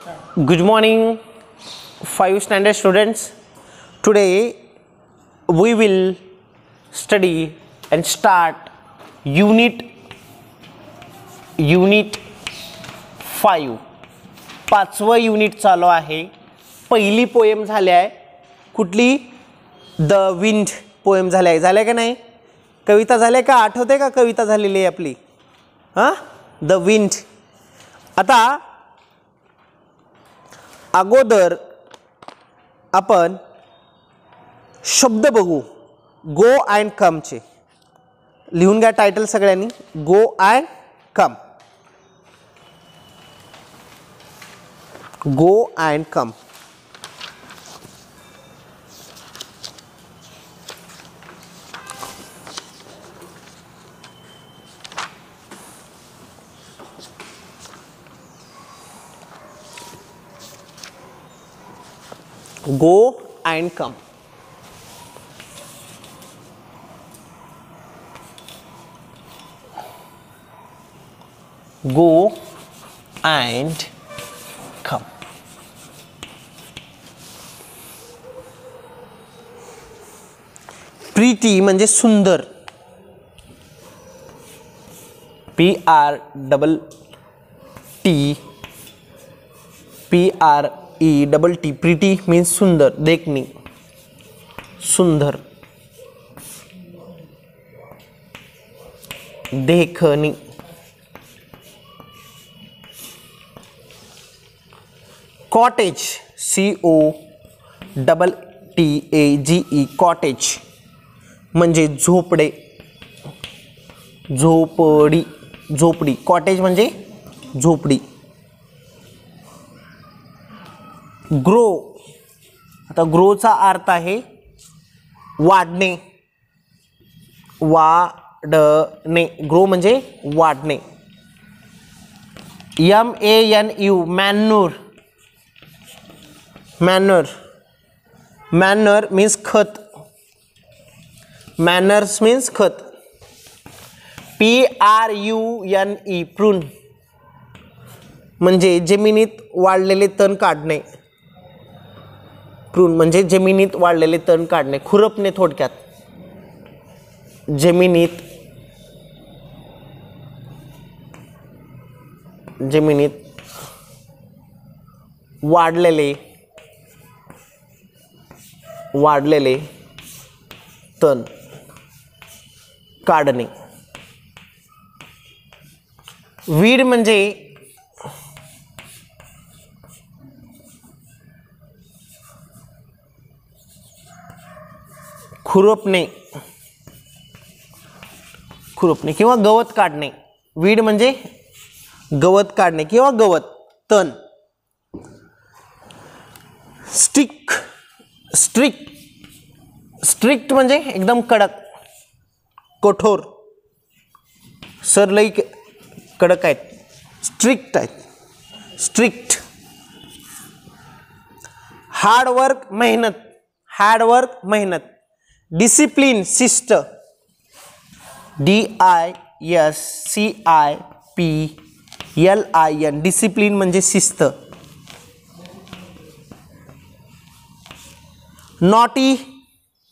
Good morning, 5 standard students. Today we will study and start unit 5. पाचवं unit चालू आहे. पहिली पोएम झाली आहे. कुठली? द विंड पोएम झाली आहे. झाले का नाही? कविता झाले का? आठवते का कविता झालेली आहे आपली? हां, द विंड. आता अगोदर आपण शब्द बघू. गो अँड कमचे. लिहून घ्या टायटल सगळ्यांनी. Go and come. Go and come. Go and come. Go and come. Pretty म्हणजे सुंदर. P-R-E-T-T प्रीटी मीन्स सुंदर. देखनी, सुंदर. देखनी. कॉटेज. C-O-T-T-A-G-E कॉटेज म्हणजे झोपडे. झोपडी. झोपडी. कॉटेज म्हणजे झोपडी. ग्रो. आता ग्रोचा अर्थ आहे वाढणे. वाढणे. ग्रो म्हणजे वाढणे. M-A-N-U manure. Manure. Manure means खत. मॅनर्स मीन्स खत. P-R-U-N-E प्रून म्हणजे जमिनीत वाढलेले तण काढणे. प्रून म्हणजे जमिनीत वाढलेले तण काढणे. खुरपणे थोडक्यात. जमिनीत वाढलेले तण काढणे. वीड म्हणजे खुरपणे. खुरपणे किंवा गवत काढणे. वीड म्हणजे गवत काढणे किंवा गवत, तण. स्टिक. स्ट्रिक्ट म्हणजे एकदम कडक, कठोर. सर लई कडक आहेत. स्ट्रिक्ट आहेत. स्ट्रिक्ट. हार्डवर्क मेहनत. हार्डवर्क मेहनत. डिसिप्लिन शिस्त. DISCIPLIN डिसिप्लिन म्हणजे शिस्त. नॉटी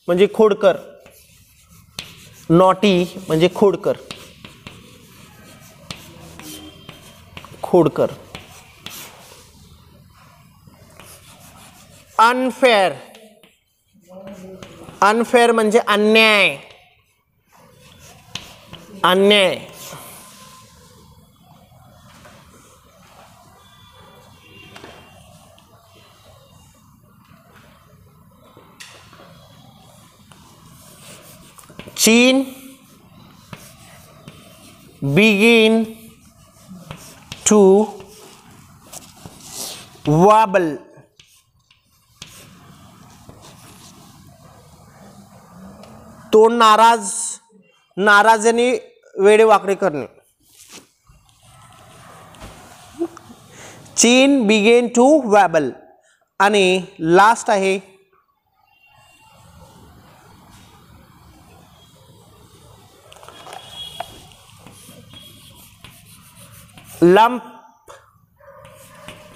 म्हणजे खोडकर. नॉटी म्हणजे खोडकर. खोडकर. अनफेअर. अनफेअर म्हणजे अन्याय. अन्याय. चीन. begin to wobble. तो नाराजाने वेडे वाकडे करणे. चीन बिगेन टू वॅबल. आणि लास्ट आहे lump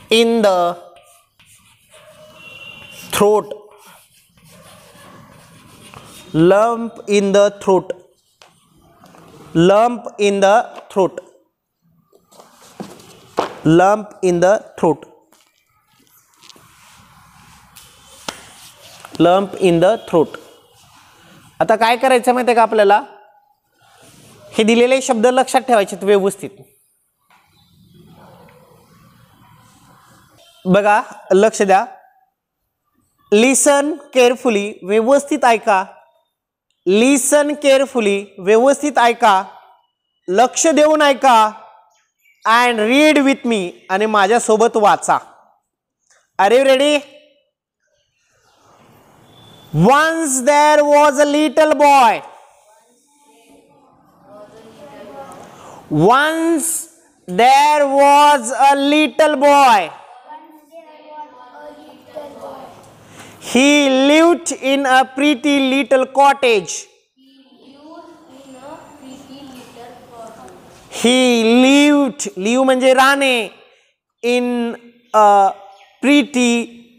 in the throat. Lump in the throat. Lump in the throat. Lump in the throat. Lump in the throat. आता काय करायचं माहिती आहे का आपल्याला, हे दिलेले शब्द लक्षात ठेवायचे व्यवस्थित. बघा, लक्ष द्या. लिसन केअरफुली, व्यवस्थित ऐका. लिसन केअरफुली, व्यवस्थित ऐका, लक्ष देऊन ऐका. अँड रीड विथ मी, आणि माझ्यासोबत वाचा. Are you ready? Once there was a little boy. Once there was a little boy. He lived in a pretty little cottage. He lived, live म्हणजे राहणे, in a pretty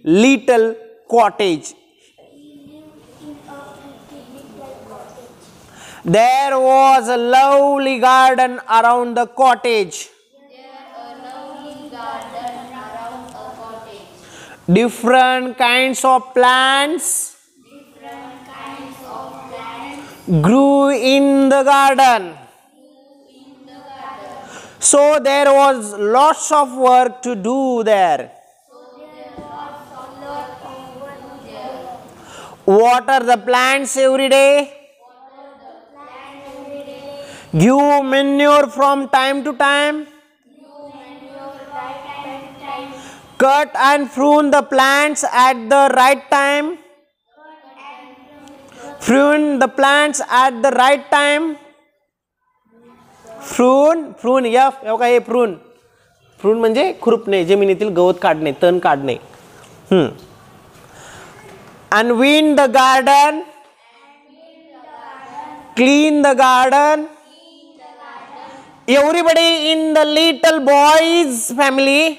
little cottage. There was a lovely garden around the cottage. Different kinds of plants grew in the garden. So there was lots of work to do there. Water the plants every day. Give manure from time to time. Cut and prune the plants at the right time. Prune the plants at the right time. Prune या काय prune. Prune म्हणजे खुरपणे, जमिनीतील गवत काढणे, तण काढणे. And weed the garden. Clean the garden. Everybody in the little boy's family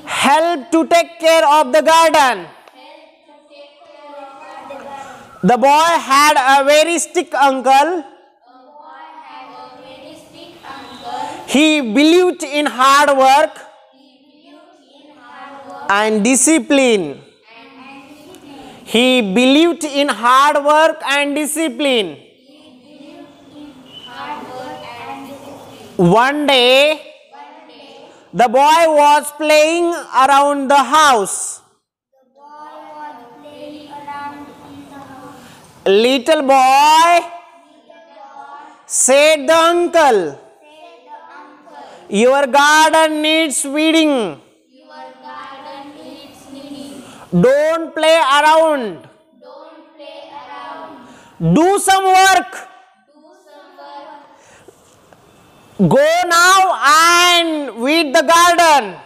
help to take care of the garden. The boy had a very strict uncle. He believed in hard work and discipline. He believed in hard work and discipline. One day, the boy was playing around the house. Little boy, said the uncle, your garden needs weeding. Don't play around. Do some work. Go now and weed the garden.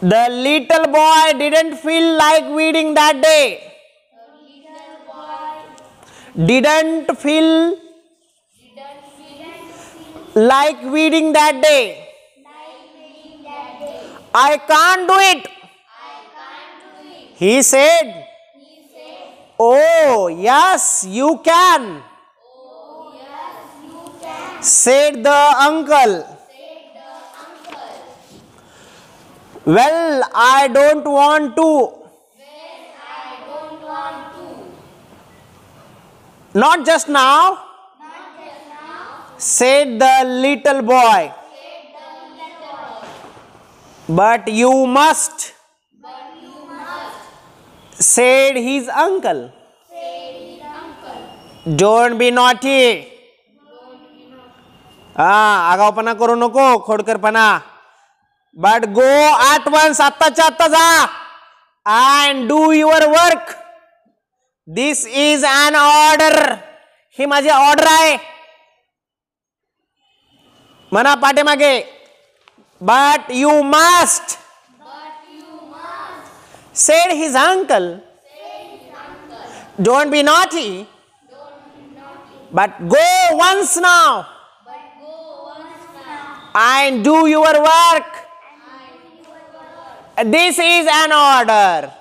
The little boy didn't feel like weeding that day. Didn't feel like weeding that day. I can't do it. He said, oh, yes, you can. Said the uncle. Well, I don't want to. Not just now. Said the little boy. But you must. Said his uncle. Don't be naughty. आगाऊपणा करू नको, खोडकरपणा. But go at once, आत्ताच्या आत्ता जा, and do your work. This is an order. ही माझी order आहे. म्हणा पाठीमागे. But you must. Said his uncle. Don't be naughty. But go once now. and do your work. This is an order.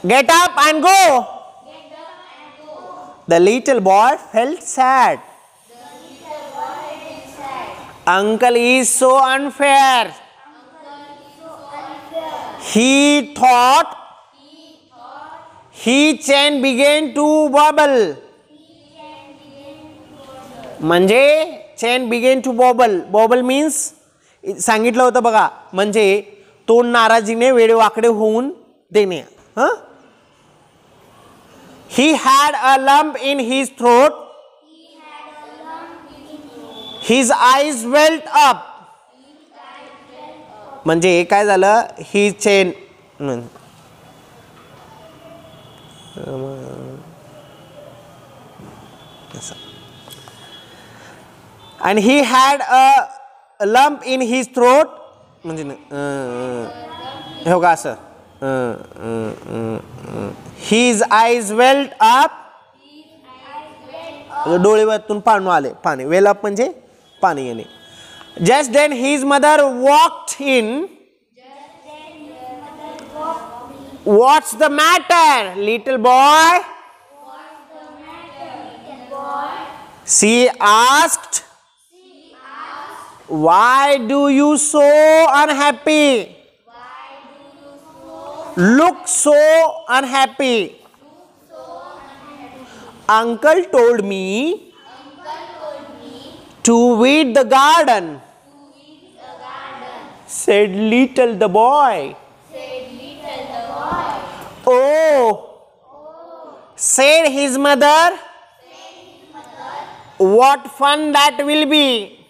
Get up and go. The little boy felt sad. Uncle is so unfair. He thought. His chain began to wobble. म्हणजे chain began to wobble. Wobble means सांगितलं होतं बघा, म्हणजे तोंड नाराजीने वेडे वाकडे होऊन देणे. He had a lump in his throat. His eyes welled up. म्हणजे काय झालं, ही chain and he had a lump in his throat. म्हणजे हे बघा असं, his eyes welled up. डोळ्यातून पाणी आले. पाणी वेल अप म्हणजे पाणी येणे. Just then his mother walked in. What's the matter, little boy? She asked. Why do you so unhappy? Look so unhappy. Uncle told me to weed the garden, said little the boy. Oh, said his mother. What fun that will be.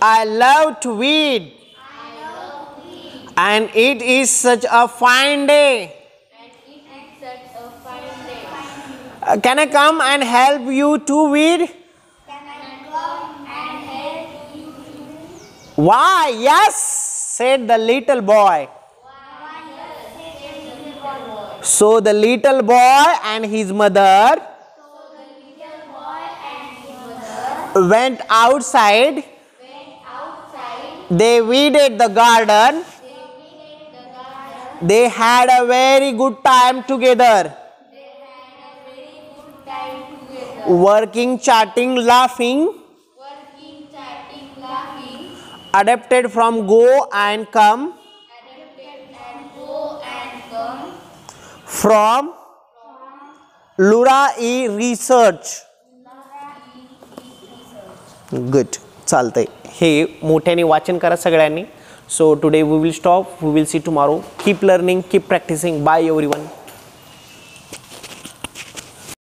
I love to weed. And it is such a fine day. Can I come and help you to weed? Why, yes, said the little boy. So the little boy and his mother went outside. They weeded the garden. They had a very good time together. Working, chatting, laughing. Adapted from go and come. From Lura-E research. Good. चालतंय. हे मोठ्याने वाचन करा सगळ्यांनी. So today we will stop. We will see tomorrow. Keep learning, keep practicing. Bye everyone.